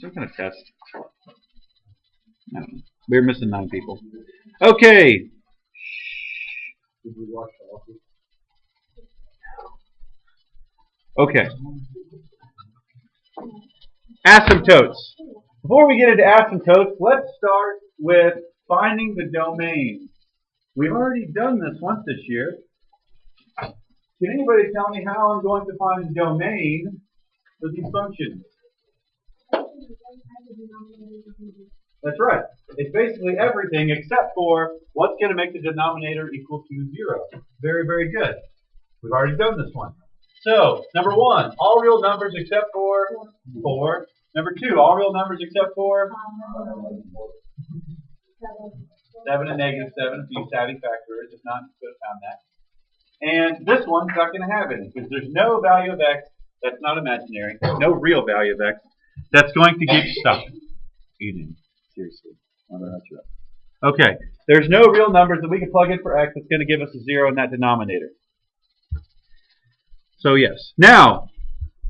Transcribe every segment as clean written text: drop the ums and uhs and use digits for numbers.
Some kind of test. I don't know. We're missing 9 people. Okay. Did we watch the office? Okay. Asymptotes. Before we get into asymptotes, let's start with finding the domain. We've already done this once this year. Can anybody tell me how I'm going to find the domain for these functions? That's right. It's basically everything except for what's going to make the denominator equal to 0. Very, very good. We've already done this one. So, number 1, all real numbers except for 4. Number 2, all real numbers except for 7 and negative 7 if you use savvy factorers. If not, you could have found that. And this one's not going to have any because there's no value of x that's not imaginary, no real value of x that's going to get stuck. Eating. Seriously. Okay. There's no real numbers that we can plug in for x that's going to give us a 0 in that denominator. So yes. Now,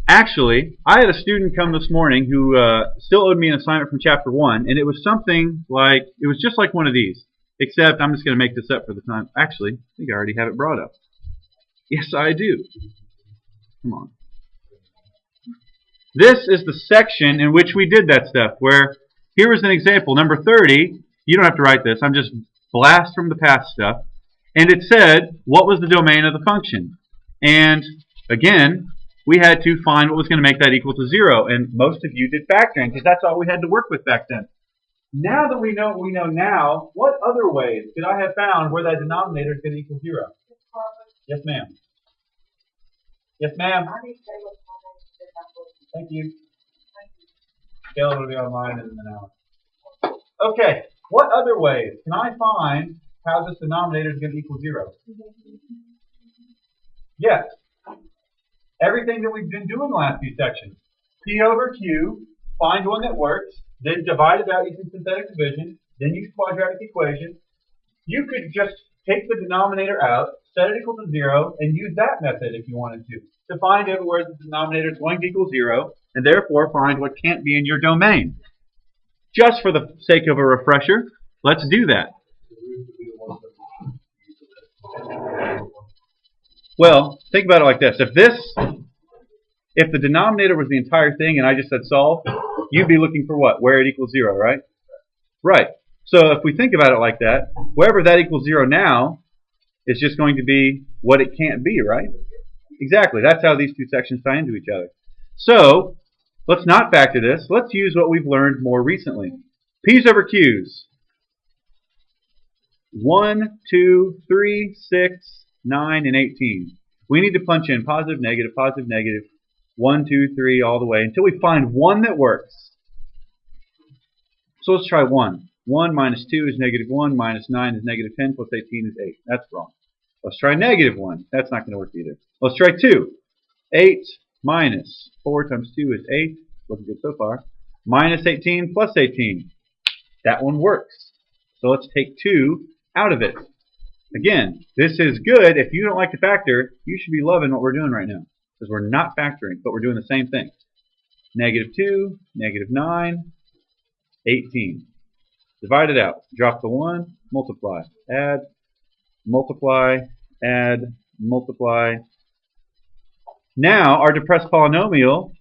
actually, I had a student come this morning who still owed me an assignment from chapter 1, and it was something like, it was just like one of these, except I'm just going to make this up for the time. Actually, I think I already have it brought up. Yes, I do. Come on. This is the section in which we did that stuff, where here is an example, number 30. You don't have to write this. I'm just blast from the past stuff. And it said, what was the domain of the function? And again, we had to find what was going to make that equal to 0. And most of you did factoring, because that's all we had to work with back then. Now that we know what we know now, what other ways could I have found where that denominator is going to equal 0? Yes, ma'am. Yes, ma'am. Thank you. Caleb will be online in an hour. Okay, what other ways can I find how this denominator is going to equal 0? Yes. Everything that we've been doing the last few sections. P over Q, find one that works, then divide it out using synthetic division, then use quadratic equation. You could just take the denominator out, set it equal to 0, and use that method if you wanted to find everywhere the denominator is going to equal 0, and therefore find what can't be in your domain. Just for the sake of a refresher, let's do that. Well, think about it like this. If the denominator was the entire thing and I just said solve, you'd be looking for what? Where it equals 0, right? Right. So if we think about it like that, wherever that equals 0 now is just going to be what it can't be, right? Exactly. That's how these two sections tie into each other. So let's not factor this. Let's use what we've learned more recently. P's over Q's. 1, 2, 3, 6, 9, and 18. We need to punch in positive, negative, 1, 2, 3, all the way until we find one that works. So let's try 1. 1 minus 2 is negative 1, minus 9 is negative 10, plus 18 is 8. That's wrong. Let's try negative 1. That's not going to work either. Let's try 2. 8 minus 4 times 2 is 8. Looking good so far. Minus 18 plus 18. That one works. So let's take 2 out of it. Again, this is good. If you don't like to factor, you should be loving what we're doing right now. Because we're not factoring, but we're doing the same thing. Negative 2, negative 9, 18. Divide it out. Drop the 1, multiply, add, multiply, add, multiply. Now, our depressed polynomial,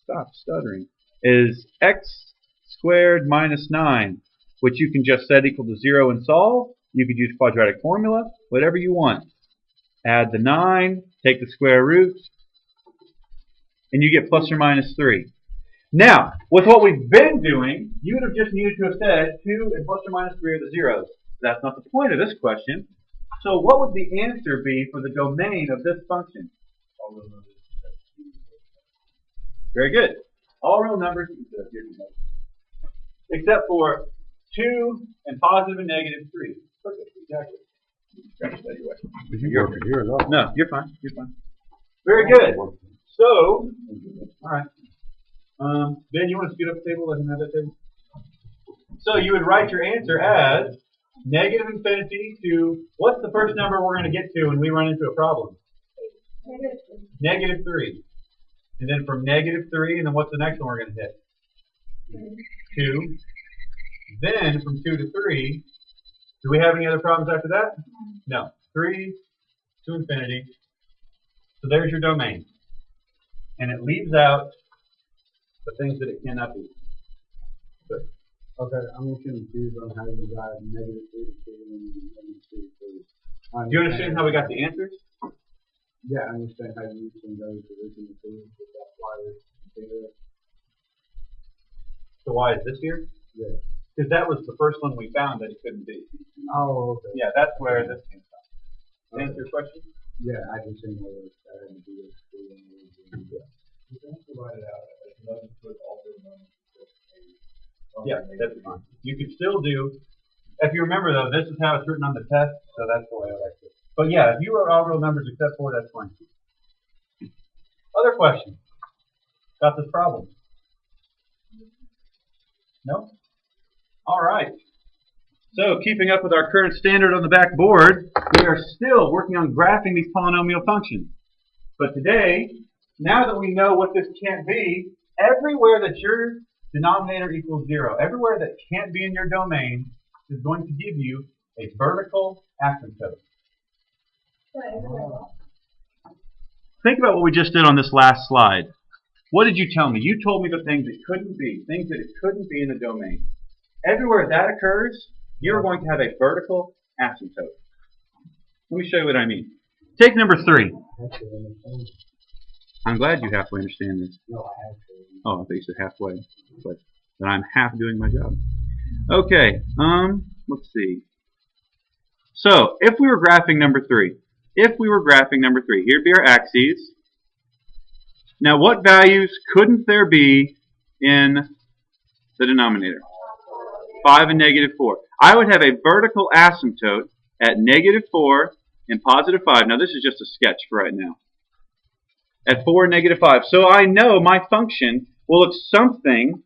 stop stuttering, is x squared minus 9, which you can just set equal to 0 and solve. You could use quadratic formula, whatever you want. Add the 9, take the square root, and you get plus or minus 3. Now, with what we've been doing, you would have just needed to have said 2 and plus or minus 3 are the zeros. That's not the point of this question. So what would the answer be for the domain of this function? Very good. All real numbers, except for 2 and positive and negative 3. Perfect, exactly. You're here or not? No, you're fine. You're fine. Very good. So, all right. Ben, you want to scoot up the table? Let him have that table. So you would write your answer as negative infinity to, what's the first number we're going to get to when we run into a problem? Negative 3. And then from negative 3, and then what's the next one we're going to hit? 2. Then from 2 to 3, do we have any other problems after that? No. 3 to infinity. So there's your domain. And it leaves out the things that it cannot be. Good. Okay, I'm confused on how you got -3 to 2 and -2 to 3. Do you understand how we got the answers? Yeah, I understand how you use some those original tools, but that's why there's bigger. So why is this here? Yeah. Because that was the first one we found that it couldn't be. Oh, okay. Yeah, that's where this came from. Okay. Answer your question? Yeah, I just didn't know that had to do with school and everything. Yeah. You can provide it out as nothing to alter numbers. Yeah, that's fine. You could still do, if you remember though, this is how it's written on the test, so that's the way I like it. But yeah, if you wrote all real numbers except 4, that's fine. Other questions? Got this problem? No? Alright. So, keeping up with our current standard on the back board, we are still working on graphing these polynomial functions. But today, now that we know what this can't be, everywhere that your denominator equals 0, everywhere that can't be in your domain is going to give you a vertical asymptote. Think about what we just did on this last slide. What did you tell me? You told me the things it couldn't be, things that it couldn't be in the domain. Everywhere that occurs, you're going to have a vertical asymptote. Let me show you what I mean. Take number 3. I'm glad you halfway understand this. No, I have to. Oh, I thought you said halfway. But then I'm half doing my job. Okay, let's see. So, if we were graphing number 3, here'd be our axes. Now, what values couldn't there be in the denominator? 5 and -4. I would have a vertical asymptote at -4 and +5. Now, this is just a sketch for right now. At 4 and -5. So I know my function will look something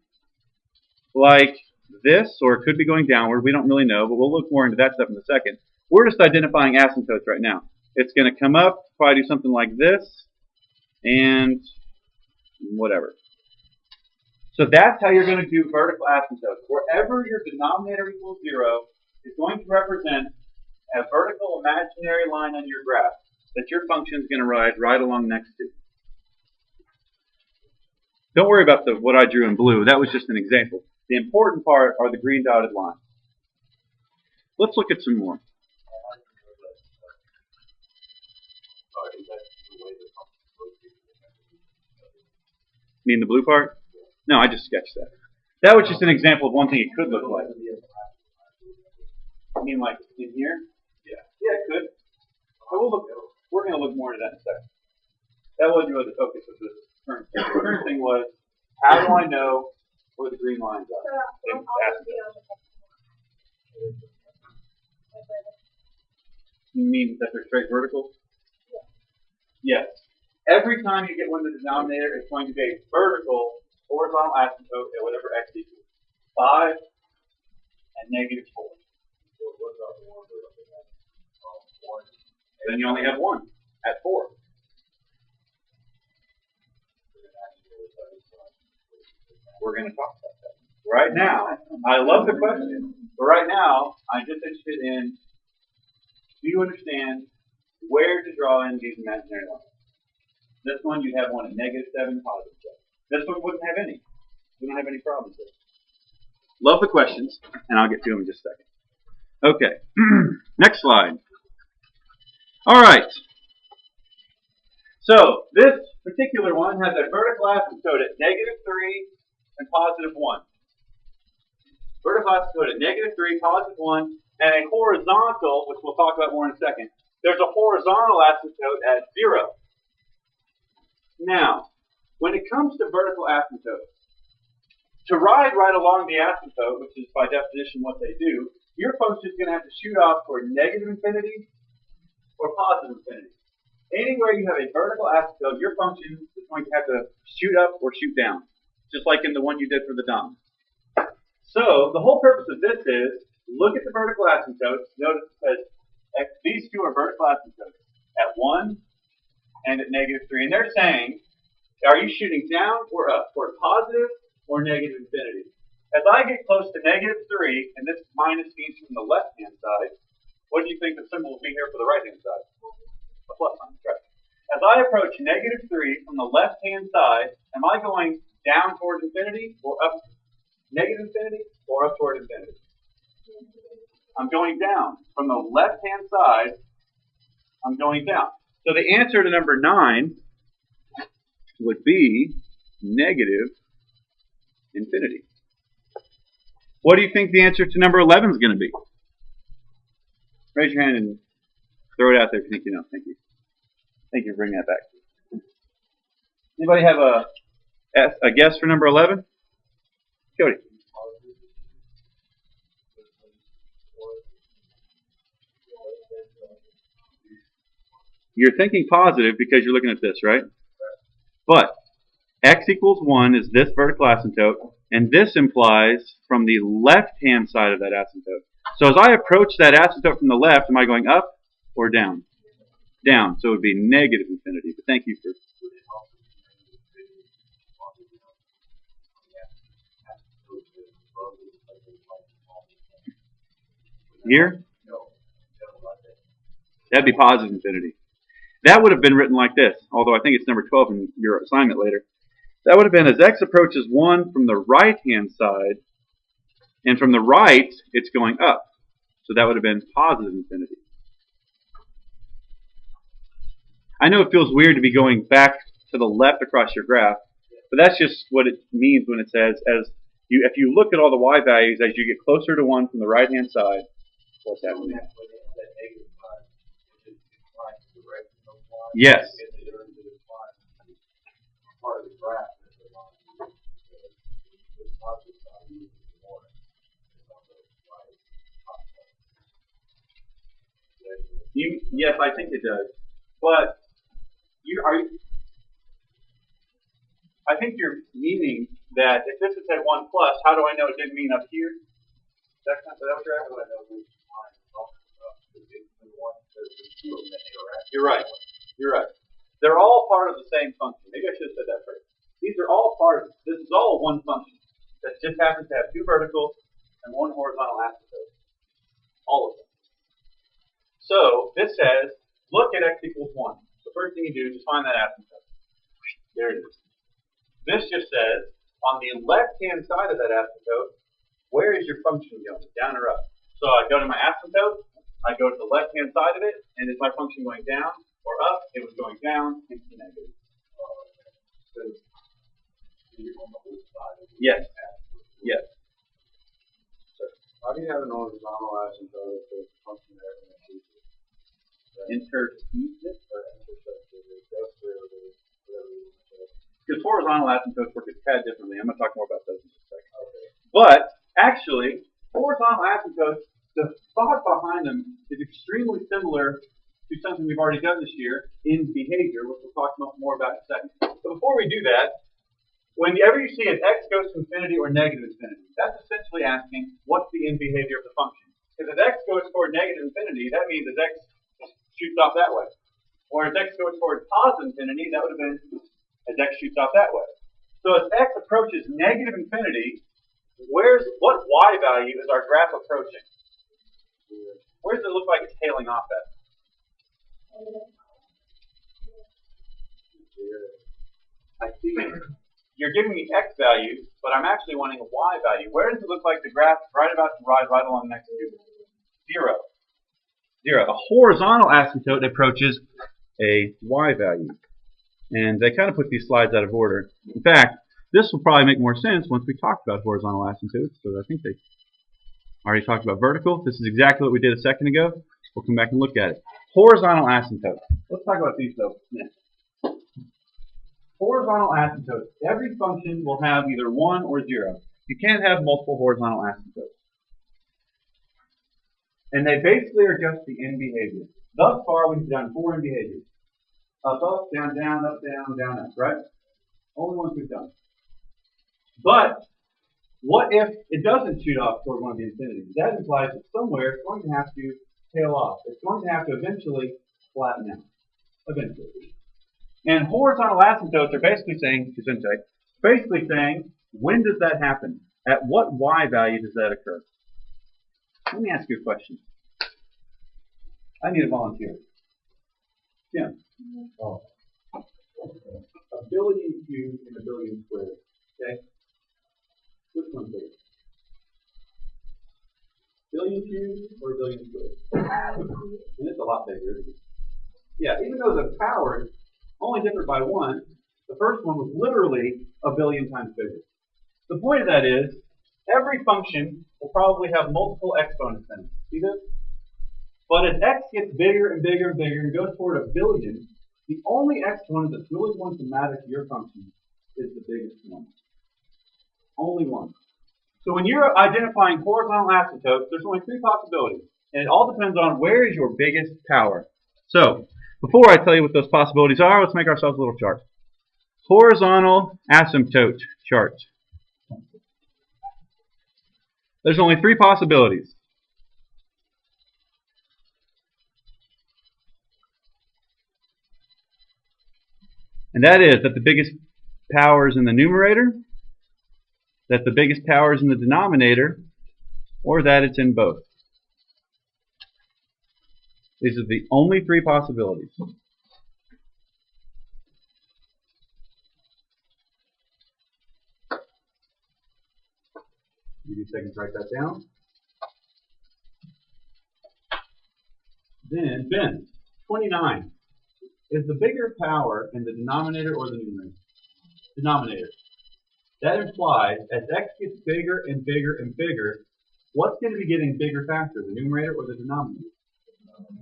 like this, or it could be going downward. We don't really know, but we'll look more into that stuff in a second. We're just identifying asymptotes right now. It's going to come up, probably do something like this, and whatever. So that's how you're going to do vertical asymptotes. Wherever your denominator equals 0 is going to represent a vertical imaginary line on your graph that your function is going to ride right along next to. Don't worry about what I drew in blue. That was just an example. The important part are the green dotted lines. Let's look at some more. You mean the blue part? No, I just sketched that. That was just an example of one thing it could look like. I mean, like in here? Yeah. Yeah, it could. We're going to look more into that in a second. That wasn't really the focus of this current thing. The current thing was, how do I know where the green lines are? You mean that they're straight vertical? Yes. Every time you get one in the denominator, it's going to be a vertical horizontal asymptote at whatever x equals 5 and -4. Then you only have 1 at 4. We're going to talk about that. Right now, I love the question, but right now, I'm just interested in, do you understand where to draw in these imaginary lines? This one, you'd have one at -7, +7. This one wouldn't have any. We don't have any problems with it. Love the questions, and I'll get to them in just a second. Okay, next slide. All right. So this particular one has a vertical asymptote at -3 and +1. Vertical asymptote at -3, +1, and a horizontal, which we'll talk about more in a second. There's a horizontal asymptote at 0. Now, when it comes to vertical asymptotes, to ride right along the asymptote, which is by definition what they do, your function is going to have to shoot off toward -infinity or +infinity. Anywhere you have a vertical asymptote, your function is going to have to shoot up or shoot down, just like in the one you did for the dom. So the whole purpose of this is, look at the vertical asymptotes. Notice it says these two are vertical asymptotes at 1 and at -3. And they're saying, are you shooting down or up, toward positive or -infinity? As I get close to -3, and this minus means from the left-hand side, what do you think the symbol will be here for the right-hand side? A plus sign, right. As I approach -3 from the left-hand side, am I going down toward infinity or up negative infinity or up toward infinity? I'm going down. From the left-hand side, I'm going down. So the answer to number 9 would be negative infinity. What do you think the answer to number 11 is going to be? Raise your hand and throw it out there if you think you know. Thank you. Thank you for bringing that back. Anybody have a guess for number 11? Cody. You're thinking positive because you're looking at this, right? But x equals 1 is this vertical asymptote, and this implies from the left-hand side of that asymptote. So as I approach that asymptote from the left, am I going up or down? Down. So it would be negative infinity. But thank you for... Here? That'd be positive infinity. That would have been written like this, although I think it's number 12 in your assignment later. That would have been as x approaches 1 from the right-hand side, and from the right, it's going up. So that would have been positive infinity. I know it feels weird to be going back to the left across your graph, but that's just what it means when it says, if you look at all the y values, as you get closer to 1 from the right-hand side, what's happening? Yes. Yes, I think it does. But I think you're meaning that if this had 1 plus, how do I know it didn't mean up here? Is that what you're asking? You're right. You're right. They're all part of the same function. Maybe I should have said that first. These are all this is all one function that just happens to have 2 vertical and 1 horizontal asymptote. All of them. So this says, look at x equals 1. The first thing you do is just find that asymptote. There it is. This just says, on the left-hand side of that asymptote, where is your function going, down or up? So I go to my asymptote, I go to the left-hand side of it, and is my function going down or up? It was going down into negative. Yes. Yes. How do you have an horizontal asymptote if the function there is Intercept or because horizontal asymptotes work a tad differently. I'm going to talk more about those in just a second. Okay. But actually, horizontal asymptotes, the thought behind them is extremely similar to something we've already done this year in behavior, which we'll talk more about in a second. So before we do that, whenever you see an x goes to infinity or negative infinity, that's essentially asking what's the end behavior of the function. Because if x goes toward negative infinity, that means as x shoots off that way. Or as x goes toward positive infinity, that would have been as x shoots off that way. So as x approaches negative infinity, what y value is our graph approaching? Where does it look like it's tailing off at? I see. You're giving me x value, but I'm actually wanting a y value. Where does it look like the graph right about to ride right along next to 0? 0. A horizontal asymptote approaches a y value. And they kind of put these slides out of order. In fact, this will probably make more sense once we talk about horizontal asymptotes. So I think they already talked about vertical. This is exactly what we did a second ago. We'll come back and look at it. Horizontal asymptotes. Let's talk about these though next. Horizontal asymptotes. Every function will have either 1 or 0. You can't have multiple horizontal asymptotes. And they basically are just the end behavior. Thus far, we've done 4 end behaviors. Up, up, down, down, up, down, down, up, right? Only ones we've done. But what if it doesn't shoot off toward one of the infinities? That implies that somewhere it's going to have to tail off. It's going to have to eventually flatten out. Eventually. And horizontal asymptotes are basically saying, when does that happen? At what y value does that occur? Let me ask you a question. I need a volunteer. Jim. Oh. A billion cubed and a billion squared. Okay. Which one's bigger? Billion cubed or billion squared? And it's a lot bigger, isn't it? Yeah, even though the powers only differ by 1, the first one was literally a billion times bigger. The point of that is, every function will probably have multiple exponents in it. See this? But as x gets bigger and bigger and bigger and goes toward a billion, the only exponent that's really going to matter to your function is the biggest one. Only one. So when you're identifying horizontal asymptotes, there's only 3 possibilities. And it all depends on where is your biggest power. So, before I tell you what those possibilities are, let's make ourselves a little chart. Horizontal asymptote chart. There's only 3 possibilities. And that is that the biggest power is in the numerator, that the biggest power is in the denominator, or that it's in both. These are the only 3 possibilities. Give you a second to write that down. Then, Ben, 29. Is the bigger power in the denominator or the numerator? Denominator. That implies as x gets bigger and bigger and bigger, what's going to be getting bigger faster, the numerator or the denominator?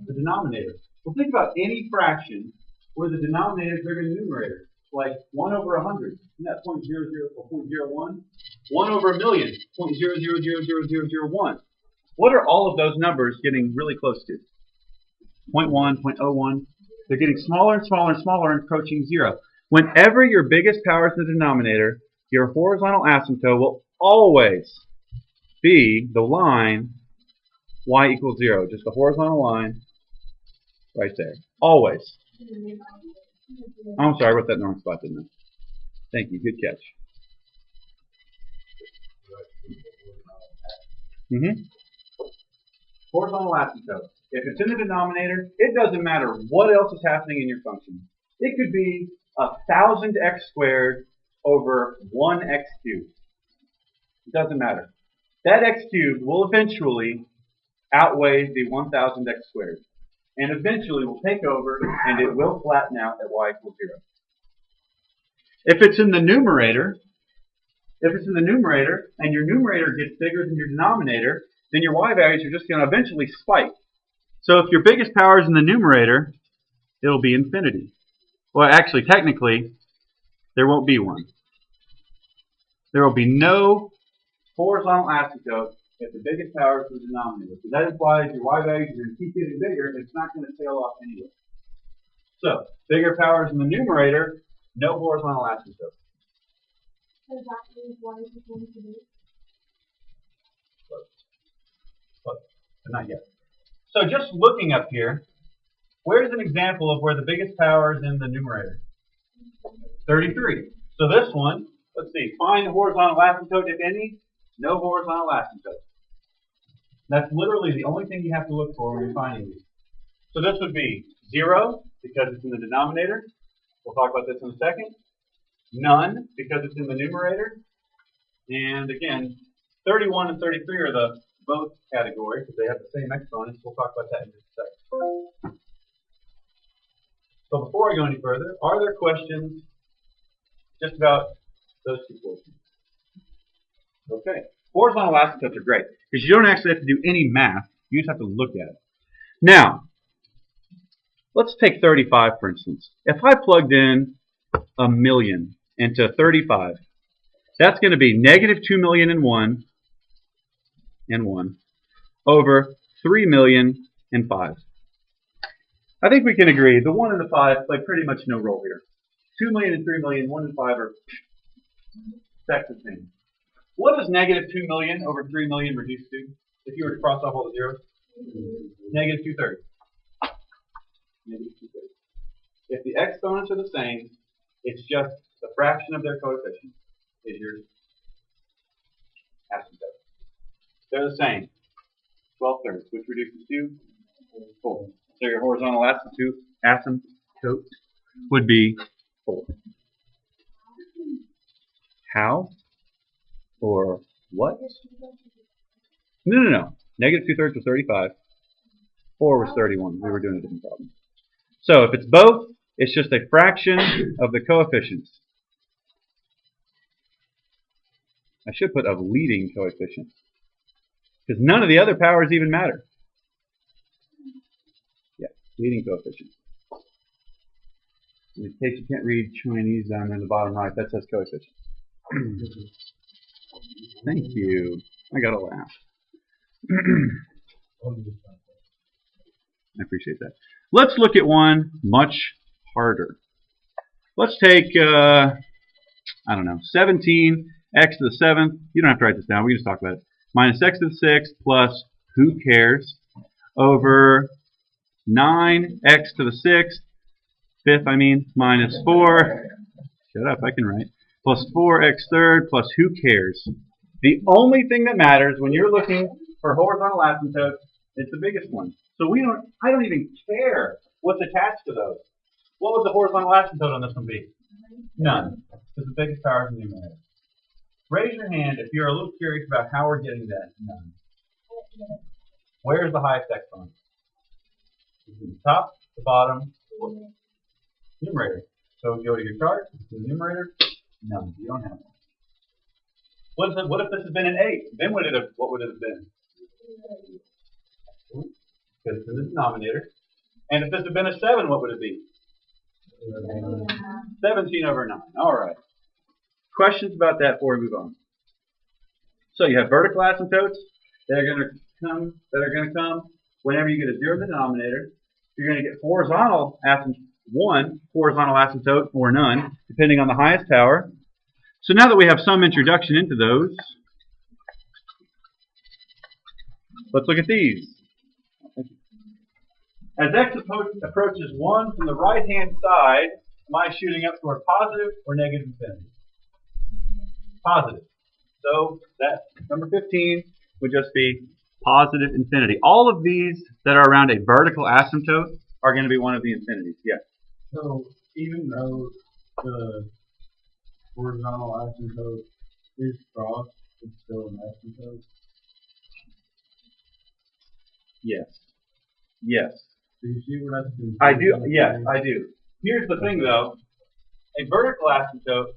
The denominator. Well, think about any fraction where the denominator is bigger than the numerator. Like 1 over 100, isn't that 0.00 or 0.01? 1 over a million, 0.000001. What are all of those numbers getting really close to? 0.1, 0.01. They're getting smaller and smaller and smaller and approaching 0. Whenever your biggest power is the denominator, your horizontal asymptote will always be the line y equals 0. Just the horizontal line right there. Always. Oh, I'm sorry, I wrote that in the wrong spot, didn't I? Thank you. Good catch. Horizontal asymptote. If it's in the denominator, it doesn't matter what else is happening in your function. It could be 1,000x squared over 1x cubed. It doesn't matter. That x cubed will eventually outweigh the 1,000x squared. And eventually will take over and it will flatten out at y equals 0. If it's in the numerator, and your numerator gets bigger than your denominator, then your y values are just going to eventually spike. So if your biggest power is in the numerator, it'll be infinity. Well, actually, technically, there won't be one. There will be no horizontal asymptote if the biggest power is the denominator. So that implies your y values are going to keep getting bigger, and it's not going to tail off anyway. So, bigger powers in the numerator, no horizontal asymptote. Does that mean y is equal to b? But not yet. So just looking up here, where's an example of where the biggest power is in the numerator? 33. So this one, let's see, find the horizontal asymptote, if any. No horizontal asymptote. That's literally the only thing you have to look for when you're finding these. So this would be 0, because it's in the denominator. We'll talk about this in a second. None, because it's in the numerator. And again, 31 and 33 are the both category, because they have the same exponents. We'll talk about that in just a second. So before I go any further, are there questions just about those 2 portions? Okay. Horizontal asymptotes are great, because you don't actually have to do any math. You just have to look at it. Now, let's take 35, for instance. If I plugged in a million into 35, that's going to be negative 2,000,001 and 1 over 3,000,005. I think we can agree the 1 and the 5 play pretty much no role here. 2 million and 3 million, 1 and 5 are exact the same. What does negative 2 million over 3 million reduce to if you were to cross off all the zeros? Negative 2/3. Negative 2/3. If the exponents are the same, it's just the fraction of their coefficient is your asymptote. They're the same. 12/3, which reduces to 4. So your horizontal asymptote would be 4. How? Or what? No. Negative 2/3 was 35. 4 was 31. We were doing a different problem. So if it's both, it's just a fraction of the coefficients. I should put of leading coefficients, because none of the other powers even matter. Yeah, leading coefficients. In case you can't read Chinese down in the bottom right, that says coefficients. Thank you. I got a laugh. I appreciate that. Let's look at one much harder. Let's take, I don't know, 17 x to the 7th. You don't have to write this down. We can just talk about it. Minus x to the 6th plus, who cares, over 9x to the 6th, 5th I mean, minus 4, shut up, I can write, plus 4x third plus who cares. The only thing that matters when you're looking for horizontal asymptotes is the biggest one. So I don't even care what's attached to those. What would the horizontal asymptote on this one be? None, because the biggest power is in the numerator. Raise your hand if you're a little curious about how we're getting that. None. Where's the highest exponent? The top, the bottom, numerator. So go to your chart, the numerator, none. You don't have one. What if this had been an 8? Then what would it have been? Because it's in the denominator. And if this had been a 7, what would it be? 17 over 9. All right. Questions about that before we move on? So you have vertical asymptotes that are going to come whenever you get a 0 in the denominator. You're going to get horizontal one horizontal asymptote or none, depending on the highest power. So now that we have some introduction into those, let's look at these. As x approaches 1 from the right-hand side, am I shooting up toward positive or negative infinity? Positive. So that number 15 would just be positive infinity. All of these that are around a vertical asymptote are going to be one of the infinities. Yeah. So even though the horizontal asymptote is crossed, it's still an asymptote? Yes. Yes. Do you see what that's doing? I do. Yes, I do. Here's the thing, though. A vertical asymptote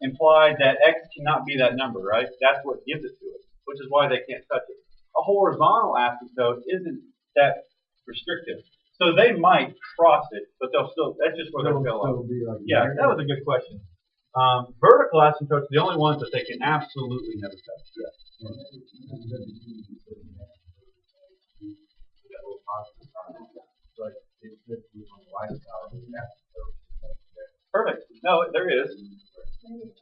implies that x cannot be that number, right? That's what gives it to it, which is why they can't touch it. A horizontal asymptote isn't that restrictive. So they might cross it, but they'll still, that's just where they'll fill up. Like Yeah, that was a good question. Vertical asymptotes are the only ones that they can absolutely never touch. Yeah. Perfect. No, there is.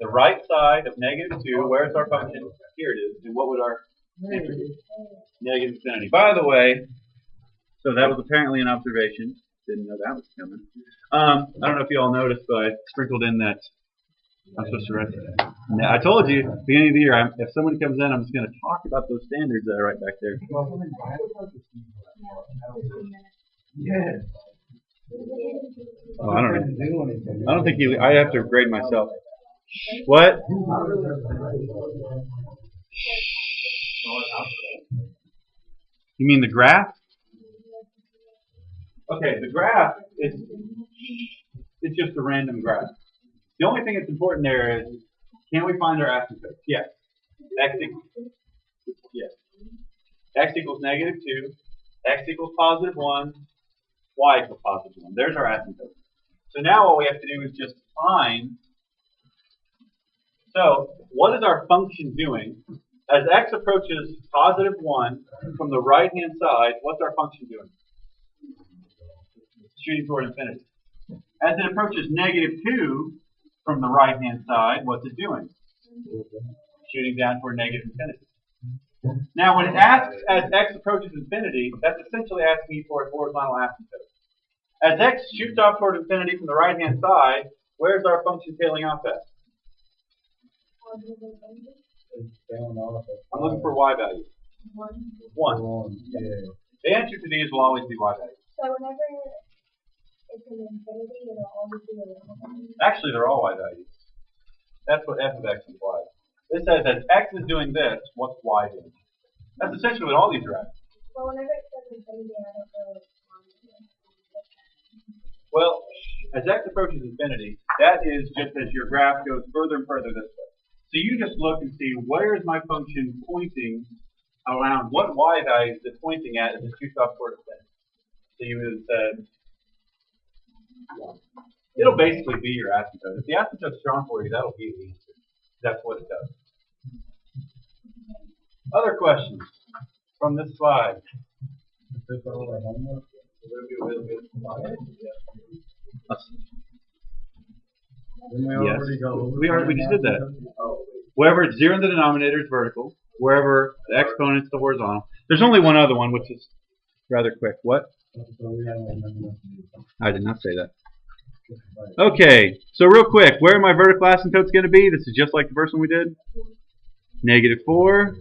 The right side of -2, where's our function? Here it is. And what would our answer be? Negative infinity. By the way, so that was apparently an observation. Didn't know that was coming. I don't know if you all noticed, but I sprinkled in that I'm supposed to write that. I told you, at the beginning of the year, if somebody comes in, I'm just going to talk about those standards that are right back there. Yes. Oh, I don't know. I don't think you. I have to grade myself. What? You mean the graph? Okay, the graph is it's just a random graph. The only thing that's important there is, can we find our asymptotes? Yes. X equals, yes. X equals -2. X equals +1. Y equals +1. There's our asymptote. So now what we have to do is just find. So what is our function doing? As x approaches +1 from the right-hand side, what's our function doing? Shooting toward infinity. As it approaches -2 from the right-hand side, what's it doing? Shooting down toward negative infinity. Now, when it asks as x approaches infinity, that's essentially asking you for a horizontal asymptote. As x shoots off toward infinity from the right-hand side, where's our function tailing off at? It's down off at I'm looking for y values. 1. 1. Yeah. The answer to these will always be y values. So whenever it's an infinity, it'll always be a real value. Actually, they're all y values. That's what f of x implies. This says as x is doing this, what's y doing? That's essentially what all these are at. But whenever it says infinity, I don't know if it's on. Well, as x approaches infinity, that is just as your graph goes further and further this way. So you just look and see where is my function pointing around, what y value is it pointing at as it shoots off toward infinity. So you would have said 1. It'll basically be your asymptote. If the asymptote's drawn for you, that'll be the answer. That's what it does. Other questions from this slide? Is this all our homework? Didn't we Yes. already go over We just did that. Wherever it's 0 in the denominator, it's vertical. Wherever the exponent's the horizontal. There's only one other one, which is rather quick. What? So we have like nothing else to do. I did not say that. Okay, so real quick, where are my vertical asymptotes going to be? This is just like the first one we did. -4.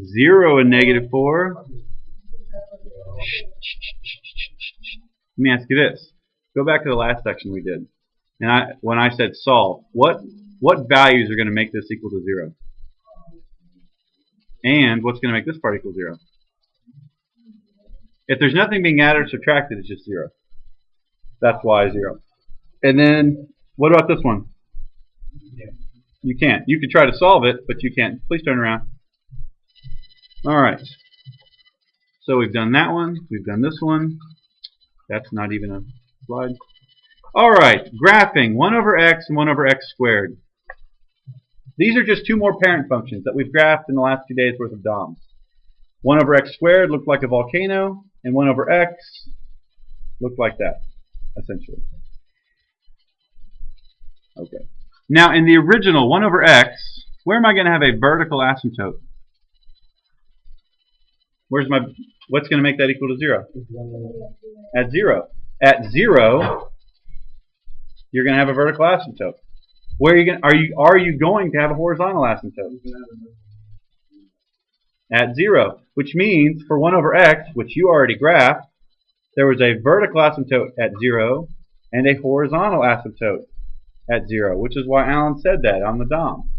0 and -4. Let me ask you this. Go back to the last section we did. And when I said solve, what values are going to make this equal to 0? And what's going to make this part equal 0? If there's nothing being added or subtracted, it's just 0. That's why 0. And then, what about this one? You can't. You could try to solve it, but you can't. Please turn around. Alright. So we've done that one. We've done this one. That's not even a slide. Alright. Graphing 1 over x and 1 over x squared. These are just two more parent functions that we've graphed in the last 2 days worth of DOMs. 1 over x squared looked like a volcano, and 1 over x looked like that, essentially. Okay. Now, in the original 1 over x, where am I going to have a vertical asymptote? What's going to make that equal to 0? At 0. At 0, you're going to have a vertical asymptote. Where are you going to have a horizontal asymptote? At 0, which means for 1 over x, which you already graphed, there was a vertical asymptote at 0 and a horizontal asymptote at 0, which is why Alan said that on the DOM.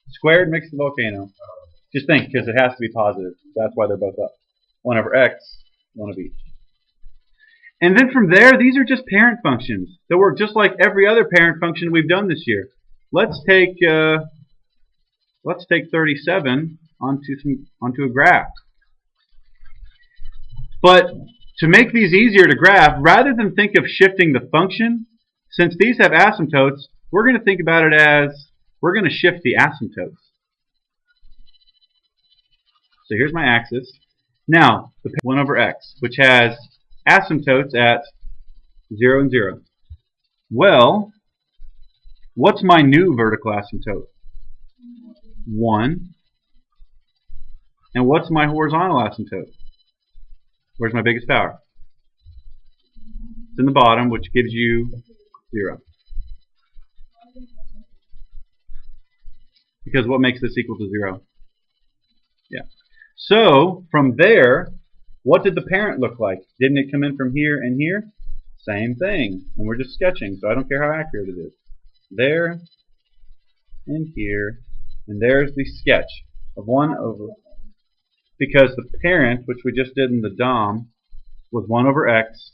Squared makes the volcano. Just think, because it has to be positive. That's why they're both up. 1 over x, 1 of each. And then from there, these are just parent functions that work just like every other parent function we've done this year. Let's take 37 onto a graph. But to make these easier to graph, rather than think of shifting the function, since these have asymptotes, we're going to think about it as we're going to shift the asymptotes. So here's my axis. Now, the 1 over x, which has asymptotes at 0 and 0. Well, what's my new vertical asymptote? 1. And what's my horizontal asymptote? Where's my biggest power? It's in the bottom, which gives you 0. Because what makes this equal to 0? Yeah. So, from there, what did the parent look like? Didn't it come in from here and here? Same thing. And we're just sketching, so I don't care how accurate it is. There, and here, and there's the sketch of 1 over... Because the parent, which we just did in the DOM, was 1 over x,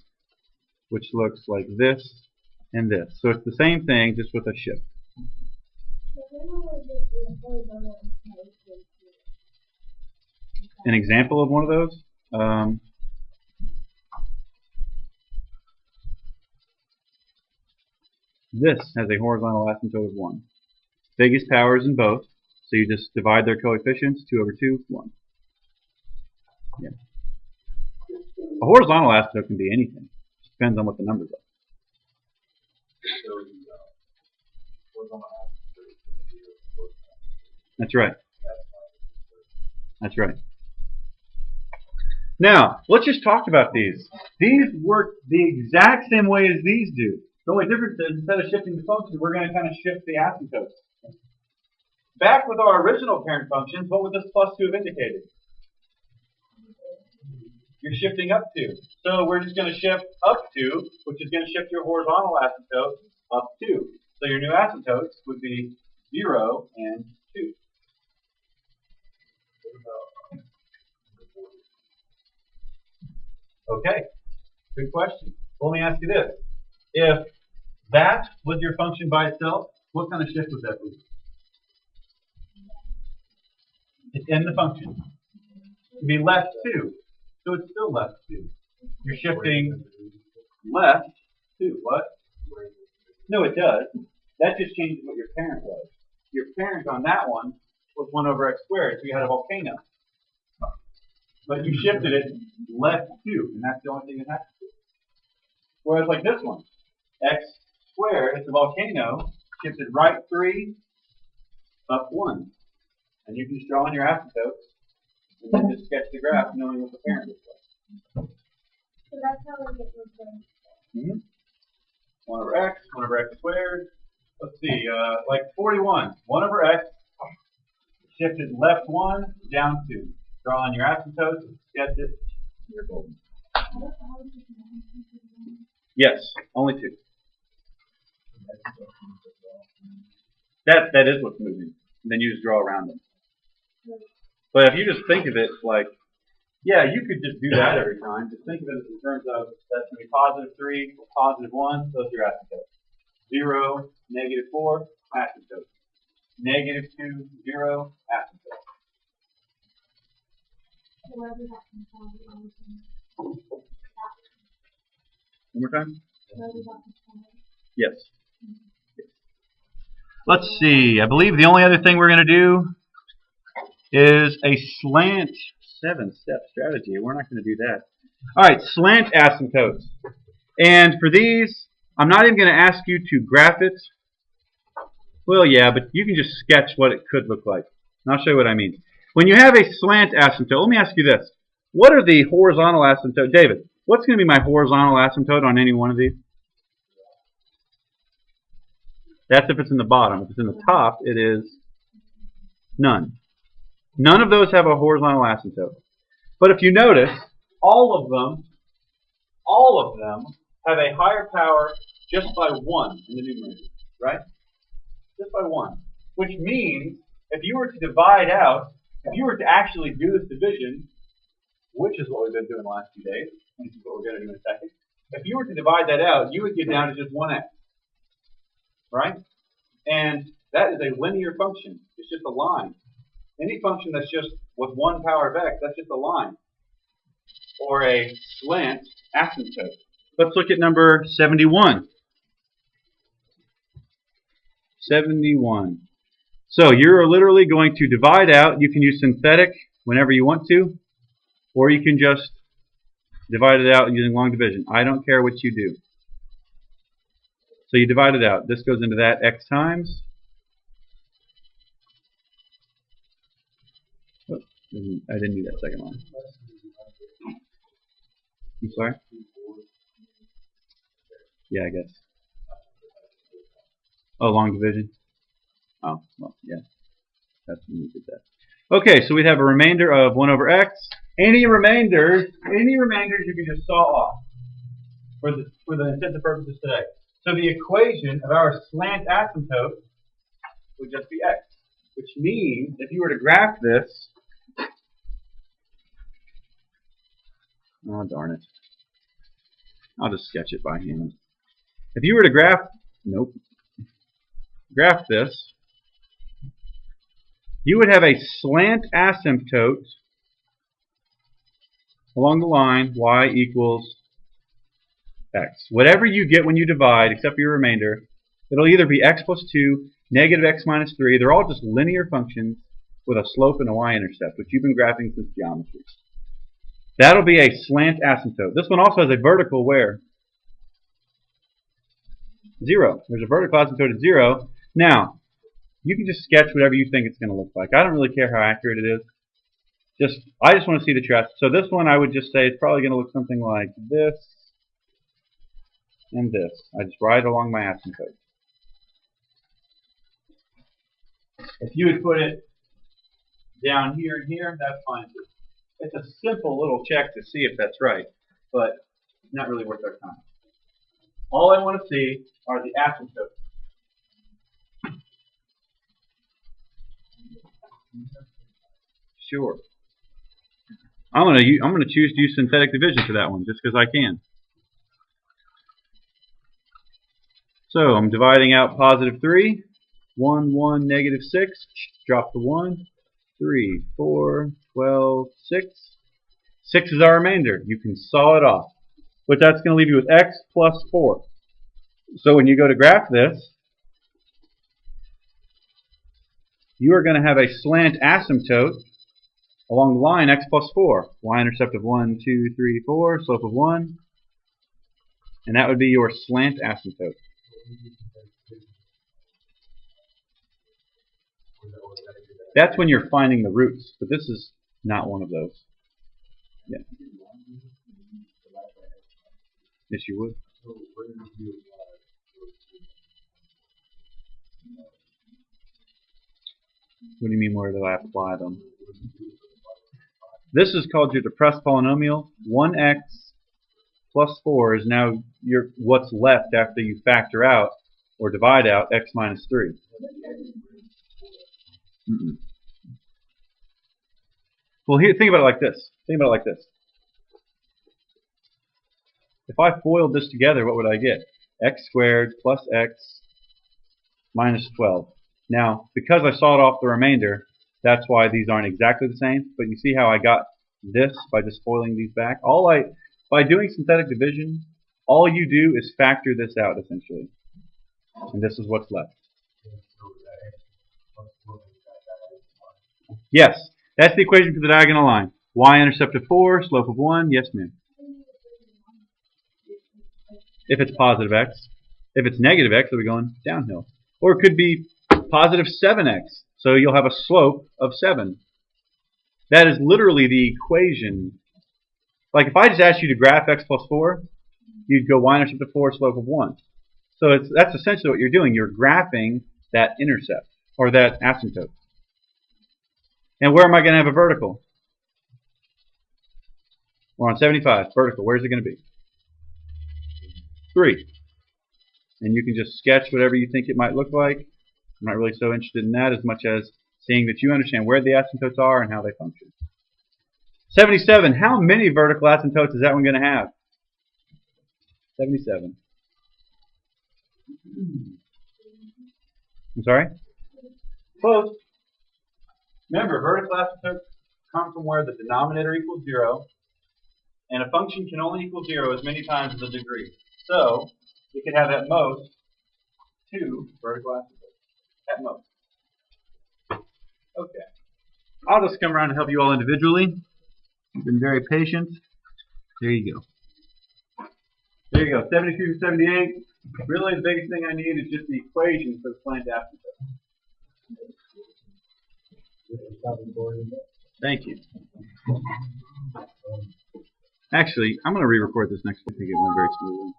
which looks like this and this. So it's the same thing, just with a shift. An example of one of those? This has a horizontal asymptote of 1. Biggest power is in both, so you just divide their coefficients, 2 over 2, 1. Yeah. A horizontal asymptote can be anything. It depends on what the numbers are. That's right. That's right. Now, let's just talk about these. These work the exact same way as these do. The only difference is instead of shifting the function, we're going to kind of shift the asymptotes. Back with our original parent functions, what would this plus 2 have indicated? You're shifting up 2. So we're just going to shift up 2, which is going to shift your horizontal asymptote up 2. So your new asymptotes would be 0 and 2. Okay, good question. Let me ask you this. If that was your function by itself, what kind of shift would that be? It's in the function. It would be left 2. So it's still left 2. You're shifting left 2. What? No, it does. That just changes what your parent was. Your parent on that one was 1 over x squared, so you had a volcano. But you shifted it left 2, and that's the only thing that happens. Whereas like this one, x squared, it's a volcano, shifted right 3, up 1. And you can just draw in your asymptotes, and then just sketch the graph knowing what the parent looks like. So that's how we get those things. 1 over x squared. Let's see, like 41. 1 over x, shifted left 1, down 2. Draw on your asymptotes, sketch it, you're golden. Yes, only 2. That is what's moving. And then you just draw around them. But if you just think of it like, yeah, you could just do that every time. Just think of it in terms of that's going to be positive 3, positive 1, those are your asymptotes. 0, negative 4, asymptotes. Negative 2, 0, asymptotes. Wherever that comes from, One more time? wherever that comes from. Yes. Let's see. I believe the only other thing we're going to do is a slant 7-step strategy. We're not going to do that. All right, slant asymptotes. And for these, I'm not even going to ask you to graph it. Well, yeah, but you can just sketch what it could look like. And I'll show you what I mean. When you have a slant asymptote, let me ask you this. What are the horizontal asymptotes? David, what's going to be my horizontal asymptote on any one of these? That's if it's in the bottom. If it's in the top, it is none. None of those have a horizontal asymptote. But if you notice, all of them have a higher power just by 1 in the numerator, right? Just by 1. Which means, if you were to divide out, if you were to actually do this division, which is what we've been doing the last few days, and this is what we're going to do in a second, if you were to divide that out, you would get down to just 1x, right? And that is a linear function. It's just a line. Any function that's just with 1 power of x, that's just a line. Or a slant asymptote. Let's look at number 71. 71. So you're literally going to divide out. You can use synthetic whenever you want to, or you can just divide it out using long division. I don't care what you do. So you divide it out. This goes into that x times. Oh, I didn't do that second line. I'm sorry? Yeah, I guess. Oh, long division? Oh, well, yeah. That's when we did that. Okay, so we'd have a remainder of 1 over x. Any remainders you can just saw off for the intended purposes today. So the equation of our slant asymptote would just be x, which means if you were to graph this, oh darn it, I'll just sketch it by hand. If you were to graph this, you would have a slant asymptote along the line y equals x. Whatever you get when you divide, except for your remainder, it'll either be x plus 2, negative x minus 3. They're all just linear functions with a slope and a y-intercept, which you've been graphing since geometry. That'll be a slant asymptote. This one also has a vertical where? 0. There's a vertical asymptote at 0. Now, you can just sketch whatever you think it's going to look like. I don't really care how accurate it is. I just want to see the trace. So this one I would just say it's probably going to look something like this. and this. I just ride along my asymptote. If you would put it down here and here, that's fine too. It's a simple little check to see if that's right, but not really worth our time. All I want to see are the asymptotes. Sure. I'm gonna choose to use synthetic division for that one, just because I can. So I'm dividing out positive 3, 1, 1, negative 6, drop the 1, 3, 4, 12, 6. 6 is our remainder. You can saw it off. But that's going to leave you with x plus 4. So when you go to graph this, you are going to have a slant asymptote along the line x plus 4. Y-intercept of 1, 2, 3, 4, slope of 1. And that would be your slant asymptote. That's when you're finding the roots, but this is not one of those. Yeah. Yes, you would. What do you mean, where do I apply them? This is called your depressed polynomial. 1x plus 4 is now what's left after you factor out or divide out x minus 3. Well, here, think about it like this. Think about it like this. If I FOILed this together, what would I get? X squared plus x minus 12. Now, because I sawed off the remainder, that's why these aren't exactly the same. But you see how I got this by just FOILing these back? By doing synthetic division, all you do is factor this out, essentially. And this is what's left. Yes, that's the equation for the diagonal line. Y-intercept of 4, slope of 1. Yes, ma'am. If it's positive x. If it's negative x, it'll be going downhill. Or it could be positive 7x. So you'll have a slope of 7. That is literally the equation. Like if I just asked you to graph x plus 4, you'd go y-intercept of 4, slope of 1. So that's essentially what you're doing. You're graphing that intercept, or that asymptote. And where am I going to have a vertical? We're on 75. Vertical. Where's it going to be? 3. And you can just sketch whatever you think it might look like. I'm not really so interested in that as much as seeing that you understand where the asymptotes are and how they function. 77. How many vertical asymptotes is that one going to have? 77. I'm sorry? Close. Remember, vertical asymptotes come from where the denominator equals 0, and a function can only equal 0 as many times as a degree. So, you could have at most 2 vertical asymptotes. At most. Okay. I'll just come around and help you all individually. You've been very patient. There you go. There you go. 72 to 78. Really, the biggest thing I need is just the equation for the slant asymptote. Thank you. Actually, I'm going to re-record this next week. I think it went very smoothly.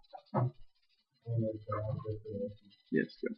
Yes, good.